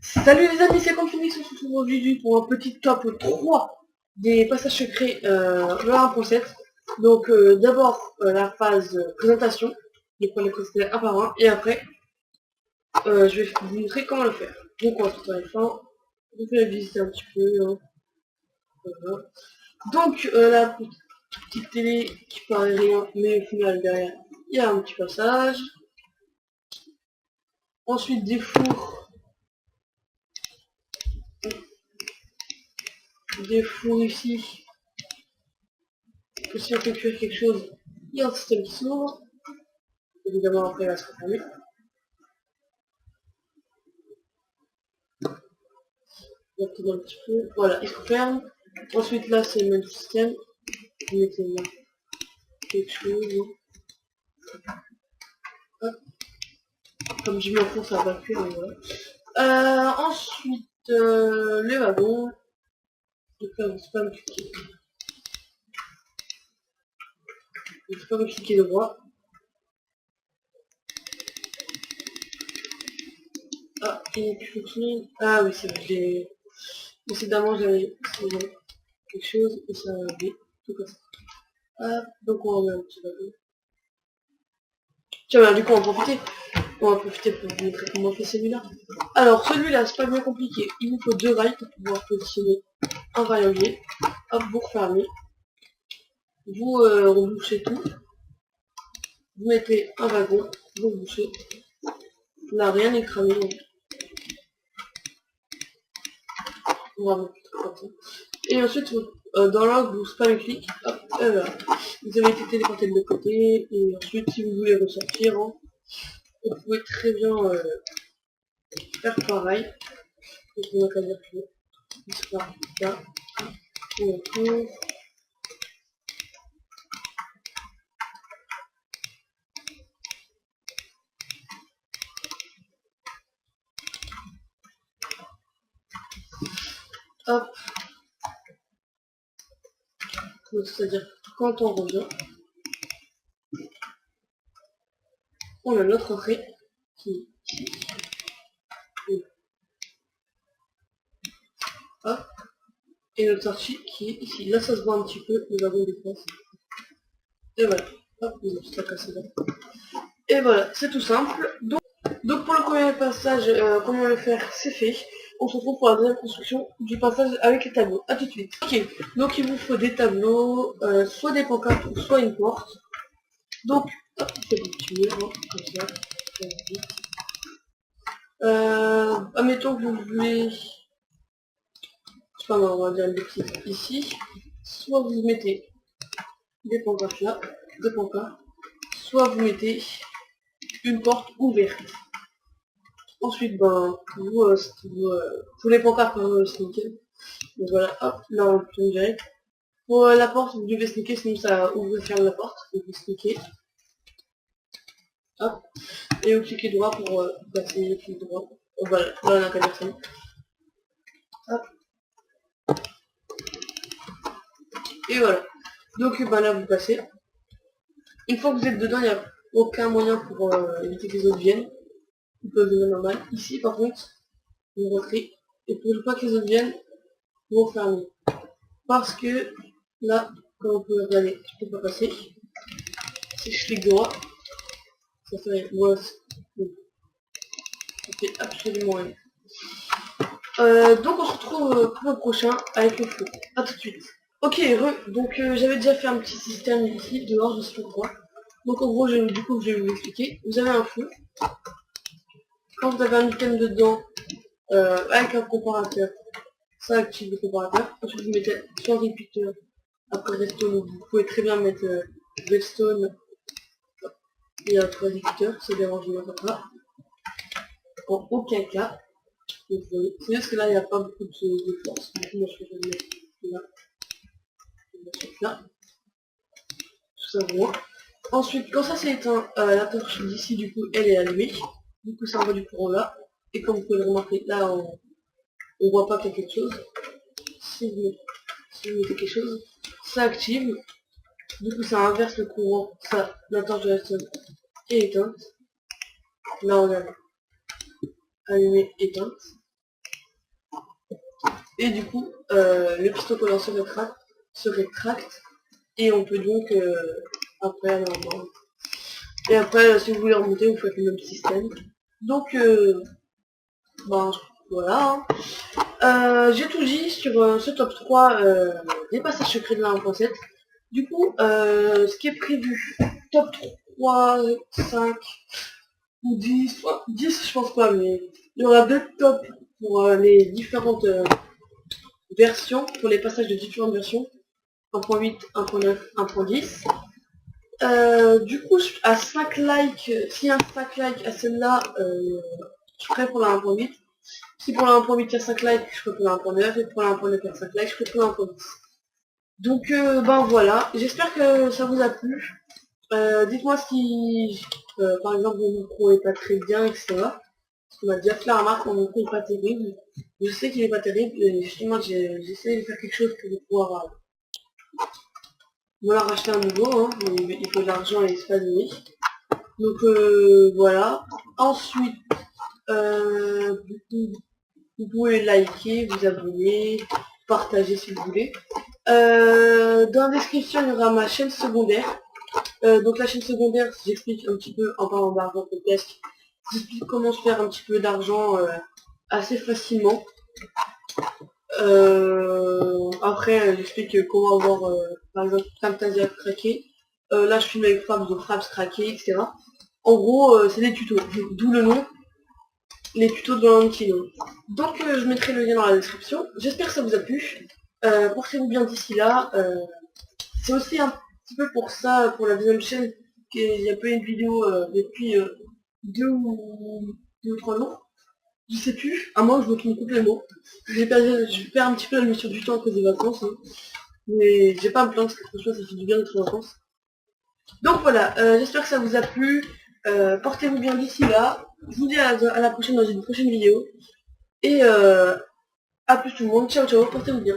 Salut les amis, c'est Confinix, on se retrouve aujourd'hui pour un petit top 3 des passages secrets de la 1.7. Donc d'abord la phase présentation, donc on les présenter un par un, et après je vais vous montrer comment le faire. Donc on va faire la fin, je vais la visiter un petit peu. Hein. Voilà. Donc la petite télé qui paraît rien, mais au final derrière il y a un petit passage. Ensuite des fours ici, que si on fait cuire quelque chose, il y a un système qui s'ouvre. Évidemment, après, il va se refermer. On va tourner un petit peu. Voilà, il se referme. Ensuite, là, c'est le même système. Vous mettez là quelque chose. Hop. Comme j'ai mis en fond, ça va pas cuire, mais voilà. Ensuite, les wagons. Donc là, vous pas me cliquer. Vous pas me cliquer droit. Ah, il n'est plus fonctionné. Ah oui, c'est vrai. Précédemment, j'avais quelque chose et ça avait tout comme ça. Hop, donc on remet un petit wagon. Tiens, bah, du coup, on va profiter pour vous montrer comment on fait celui-là. Alors, celui-là, c'est pas bien compliqué. Il vous faut 2 rails pour pouvoir positionner un rail en biais. Hop, vous refermez. Vous rebouchez tout. Vous mettez un wagon, vous rebouchez. Là, rien n'est cramé. Donc. On va mettre tout comme ça. Et ensuite, dans l'angle, vous spammez clic. Hop, et voilà. Vous avez été téléporté de l'autre côté. Et ensuite, si vous voulez ressortir, hein, vous pouvez très bien faire pareil. Donc, on va dire que il sera là. Et après, hop, c'est-à-dire quand on revient, on a notre entrée qui est ici. Hop, et notre sortie qui est ici. Là, ça se voit un petit peu, le wagon dépasse. Et voilà. Hop, on a juste à casser là. Et voilà, c'est tout simple. Donc pour le premier passage, comment le faire, c'est fait. On se retrouve pour la deuxième construction du passage avec les tableaux. A tout de suite. Ok, donc il vous faut des tableaux, soit des pancartes, soit une porte. Donc, hop, c'est des petits murs, hein, comme ça. Admettons que vous voulez, je sais pas, on va dire des petits ici. Soit vous mettez des pancartes là, des pancartes, soit vous mettez une porte ouverte. Ensuite, ben, pour les pancartes, c'est nickel. Donc voilà, hop, là on tourne direct. Pour la porte, vous devez sneaker, sinon ça ouvre et ferme la porte. Donc vous sneaker. Hop. Et vous cliquez droit pour passer, clic droit. Donc voilà, là on a qu'à personne. Hop. Et voilà. Donc ben, là vous passez. Une fois que vous êtes dedans, il n'y a aucun moyen pour éviter que les autres viennent. Ils peuvent venir normal. Ici par contre, vous rentrez. Et pour ne pas que les autres viennent, vous refermez. Parce que là, comme vous pouvez regarder, je peux pas passer. Si je clique droit, ça fait rien. Voilà, ça fait absolument rien. Donc on se retrouve pour le prochain avec le feu. A tout de suite. Ok, donc j'avais déjà fait un petit système ici, dehors, je sais pas quoi. Donc en gros, du coup, je vais vous expliquer. Vous avez un feu. Quand vous avez un item dedans, avec un comparateur, ça active le comparateur. Ensuite, vous mettez soit repeater, après redstone, vous pouvez très bien mettre redstone et un repeater, ça dérange pas. En aucun cas. C'est juste que là, il n'y a pas beaucoup de force. Du coup, moi, je vais le mettre là. Je vais le mettre là. Tout simplement. Ensuite, quand ça s'est éteint, la torche d'ici, du coup, elle est allumée. Du coup, ça envoie du courant là. Et comme vous pouvez le remarquer, là, on voit pas qu'il y a quelque chose. Si vous mettez quelque chose, ça active. Du coup, ça inverse le courant. Ça, la torche de redstone est éteinte. Là, on a allumé, éteinte. Et du coup, le piston collant se rétracte et on peut donc après et après si vous voulez remonter vous faites le même système. Donc ben voilà, hein. J'ai tout dit sur ce top 3 des passages secrets de la 1.7. Du coup ce qui est prévu, top 3, 5 ou 10, 10 je pense pas, mais il y aura 2 tops pour les différentes versions, pour les passages de différentes versions, 1.8, 1.9, 1.10. Du coup, à 5 likes, s'il y a un 5 likes à celle-là, je ferai pour la 1.8. Si pour la 1.8 il y a 5 likes, je ferai pour la 1.9. Et pour la 1.9 il y a 5 likes, je ferai pour la 1.10. Donc, ben voilà. J'espère que ça vous a plu. Dites-moi si, par exemple, mon micro est pas très bien, etc. Parce qu'on m'a déjà fait la remarque, mon micro est pas terrible. Je sais qu'il est pas terrible, et justement, j'essaie de faire quelque chose pour pouvoir voilà, racheter un nouveau, hein. Il faut de l'argent et c'est pas donné. Donc voilà. Ensuite, vous pouvez liker, vous abonner, partager si vous voulez. Dans la description, il y aura ma chaîne secondaire. Donc la chaîne secondaire, j'explique un petit peu, en parlant d'argent peut-être, j'explique comment se faire un petit peu d'argent assez facilement. Après, j'explique comment avoir, par exemple, Camtasia craqué. Là, je filme avec Fraps, donc Fraps craqué, etc. En gros, c'est des tutos, d'où le nom, les tutos de Valentino. Donc, je mettrai le lien dans la description. J'espère que ça vous a plu. Portez-vous bien d'ici là. C'est aussi un petit peu pour ça, pour la deuxième chaîne, qu'il n'y a pas eu une vidéo depuis 2 ou 3 jours. Je sais plus, à moins que je me trompe complètement. Je perds un petit peu la notion du temps à cause des vacances, hein. Mais j'ai pas à me plaindre parce que franchement ça fait du bien d'être en vacances. Donc voilà, j'espère que ça vous a plu. Portez-vous bien d'ici là. Je vous dis à la prochaine dans une prochaine vidéo. Et à plus tout le monde. Ciao ciao, portez-vous bien.